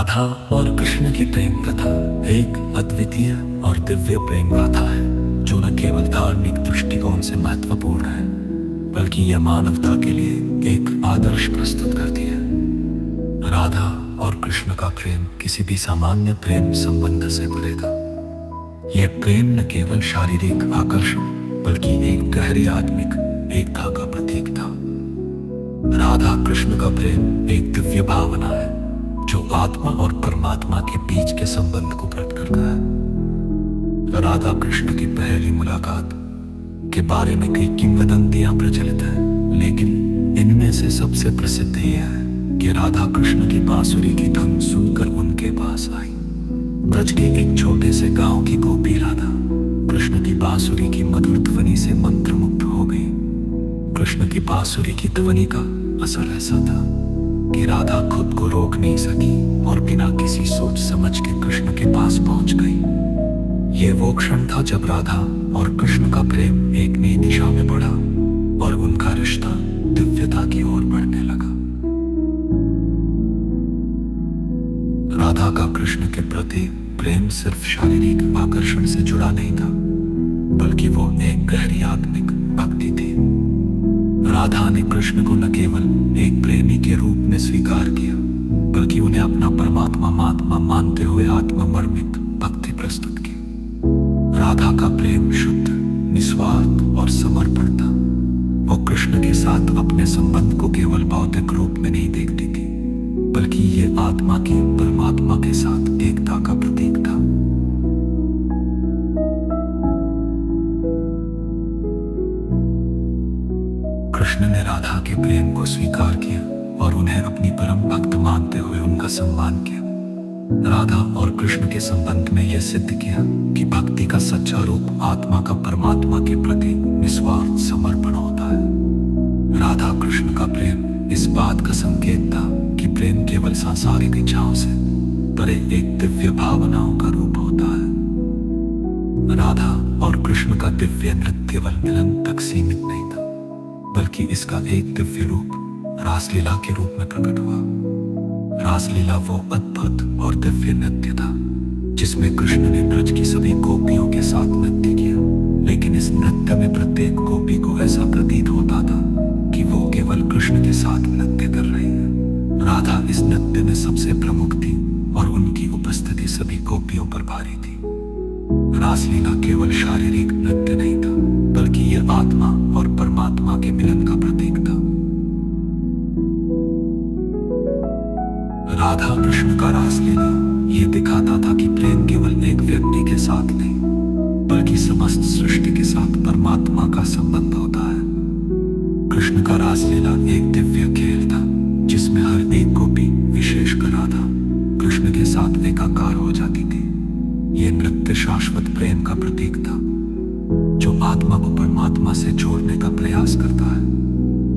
राधा और कृष्ण की प्रेम कथा एक अद्वितीय और दिव्य प्रेम गाथा है जो न केवल धार्मिक दृष्टिकोण से महत्वपूर्ण है बल्कि यह मानवता के लिए एक आदर्श प्रस्तुत करती है। राधा और कृष्ण का प्रेम किसी भी सामान्य प्रेम संबंध से मिलेगा। यह प्रेम न केवल शारीरिक आकर्षण बल्कि एक गहरी आत्मिक एकता का प्रतीक था। राधा कृष्ण का प्रेम एक दिव्य भावना है जो आत्मा और परमात्मा के बीच के संबंध को प्रकट करता है। राधा कृष्ण की पहली मुलाकात के बारे में कई किंवदंतियां प्रचलित है, लेकिन इनमें से सबसे प्रसिद्ध यह है कि राधा कृष्ण की बांसुरी की धुन सुनकर उनके पास आई। ब्रज के एक छोटे से गांव की गोपी राधा कृष्ण की बांसुरी की मधुर ध्वनि से मंत्रमुग्ध हो गई। कृष्ण की बांसुरी की ध्वनि का असर ऐसा था कि राधा खुद को रोक नहीं सकी और बिना किसी सोच समझ के कृष्ण के पास पहुंच गई। ये वो क्षण था जब राधा और कृष्ण का प्रेम एक नई दिशा में बढ़ा और उनका रिश्ता दिव्यता की ओर बढ़ने लगा। राधा का कृष्ण के प्रति प्रेम सिर्फ शारीरिक आकर्षण से जुड़ा नहीं था बल्कि वो एक गहरी आत्मिक भक्ति थी। राधा ने कृष्ण को न केवल एक प्रेमी के रूप में स्वीकार किया बल्कि उन्हें अपना परमात्मा महात्मा मानते हुए आत्ममर्मित भक्ति प्रस्तुत की। राधा का प्रेम शुद्ध, निस्वार्थ और समर्पण था। वो कृष्ण के साथ अपने संबंध को केवल भौतिक रूप में नहीं देखती थी बल्कि ये आत्मा की परमात्मा के साथ एकता का प्रतीक था। कृष्ण ने राधा के प्रेम को स्वीकार किया और उन्हें अपनी परम भक्त मानते हुए उनका सम्मान किया। राधा और कृष्ण के संबंध में यह सिद्ध किया कि भक्ति का सच्चा रूप आत्मा का परमात्मा के प्रति निस्वार्थ समर्पण होता है। राधा कृष्ण का प्रेम इस बात का संकेत था कि प्रेम केवल सांसारिक इच्छाओं से परे एक दिव्य भावनाओं का रूप होता है। राधा और कृष्ण का दिव्य नृत्य केवल मिलन तक सीमित नहीं था बल्कि इसका एक दिव्य रूप रासलीला के रूप में प्रकट हुआ। रासलीला वो अद्भुत और दिव्य नृत्य था जिसमें कृष्ण ने ब्रज की सभी गोपियों के साथ नृत्य किया, लेकिन इस नृत्य में प्रत्येक गोपी को ऐसा प्रतीत होता था कि वो केवल कृष्ण के साथ नृत्य कर रही है। राधा इस नृत्य में सबसे प्रमुख थी और उनकी उपस्थिति सभी गोपियों पर भारी थी। रासलीला केवल शारीरिक नृत्य नहीं था बल्कि यह आत्मा और परमात्मा के मिलन का प्रतीक था। राधा कृष्ण का रासलीला ये दिखाता था कि प्रेम केवल एक व्यक्ति के साथ नहीं बल्कि समस्त सृष्टि के साथ परमात्मा का संबंध होता है। कृष्ण का रासलीला एक दिव्य खेल था जिसमें हर एक गोपी, विशेषकर राधा, कृष्ण के साथ एकाकार हो जाती थी। ये नृत्य शाश्वत प्रेम का प्रतीक था जो आत्मा को परमात्मा से जोड़ने का प्रयास करता है।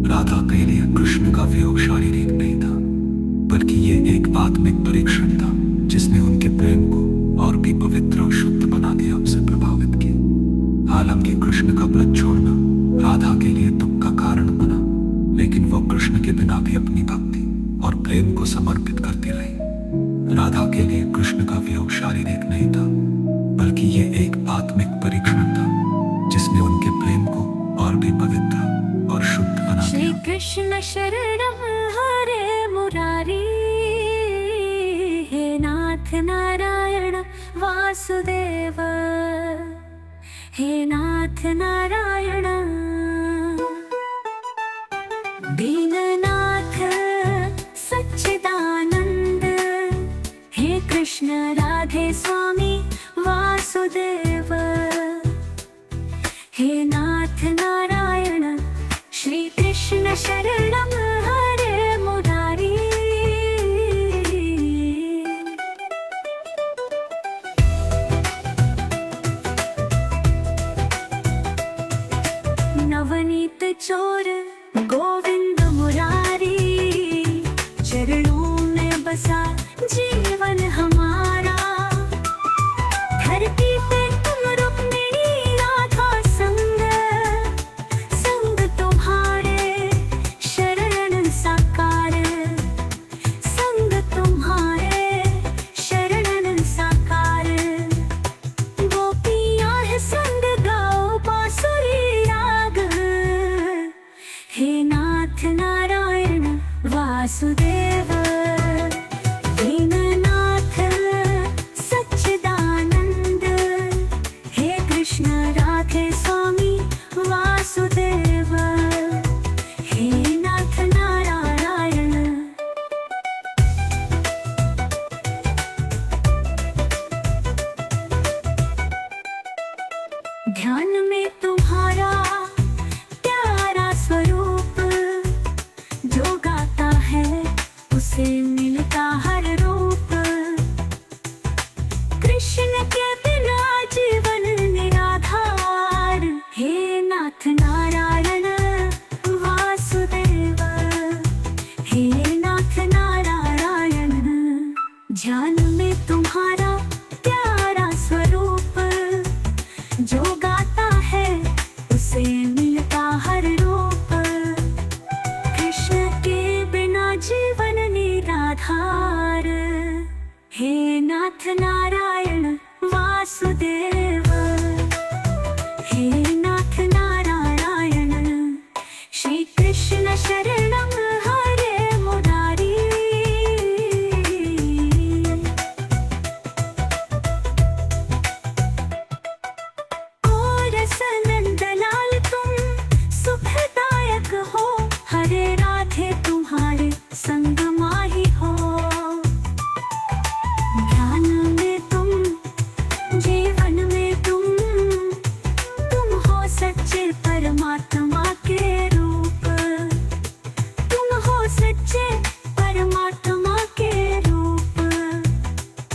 राधा के लिए कृष्ण का वियोग शारीरिक नहीं था बल्कि ये एक आत्मिक परीक्षण था जिसने उनके प्रेम को और भी पवित्र और शुद्ध बना दिया, उसे प्रभावित किया। हालांकि कृष्ण का ब्रज छोड़ना राधा के लिए दुख का कारण बना, लेकिन वो कृष्ण के बिना भी अपनी भक्ति और प्रेम को समर्पित करती रही। राधा के लिए कृष्ण का वियोग शारीरिक नहीं था बल्कि ये एक आत्मिक परीक्षण था जिसने उनके प्रेम को और भी पवित्र और शुद्ध बना दिया। श्री कृष्ण शरणम हरे मुरारी, हे नाथ नारायण वासुदेव, हे नाथ नारायण दीननाथ सच्चिदानंद, हे कृष्ण राधे स्वामी वासुदेव, हे नाथ नारायण श्री कृष्ण शरणम हरे मुरारी। नवनीत चोर गोविंद मुरारी, चरणों में बसा जीवन हमारा। धरती पे तुम रुक्मिणी राधा संग, संग तुम्हारे शरण वासुदेव दीननाथ सच्चिदानंद, हे कृष्ण राधे स्वामी वासुदेव, हे नाथ नारायण। ध्यान में तुम्हारा प्यारा स्वरूप, जो गाता है उसे मिलता हर रूप। कृष्ण के बिना जीवन निराधार, हे नाथ नारायण वासुदेव, हे नाथ नारायण। ध्यान में तुम्हारा प्यारा स्वरूप, जो गाता है उसे मिलता हर रूप। कृष्ण के बिना जीवन निराधार, हे नाथ नारायण वासुदेव, हे नाथ नारायण। श्री कृष्ण शरणं हरे मुरारी, नंदलाल तुम सुखदायक हो, हरे राधे तुम्हारे संग माही हो। ज्ञान में तुम, जीवन में तुम हो सच्चे परमात्मा के रूप, तुम हो सच्चे परमात्मा के रूप।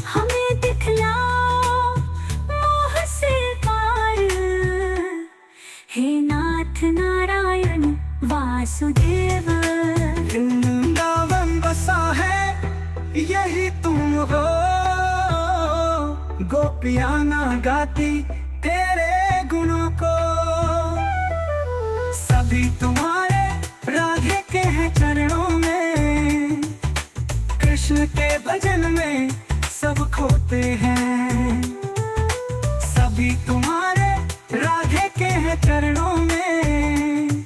हमें दिखलाओ मोह से पार, हे नाथ नारायण वासुदेव। वृंदावन बसा है यही तुम हो, गोपियां ना गाती तेरे गुणों को। सभी तुम्हारे राधे के हैं चरणों में, कृष्ण के भजन में सब खोते हैं। सभी तुम्हारे राधे के हैं चरणों में,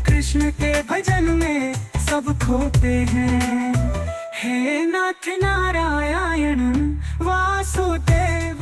कृष्ण के भजन में सब खोते हैं। हे नाथ नारायण वासुदेव।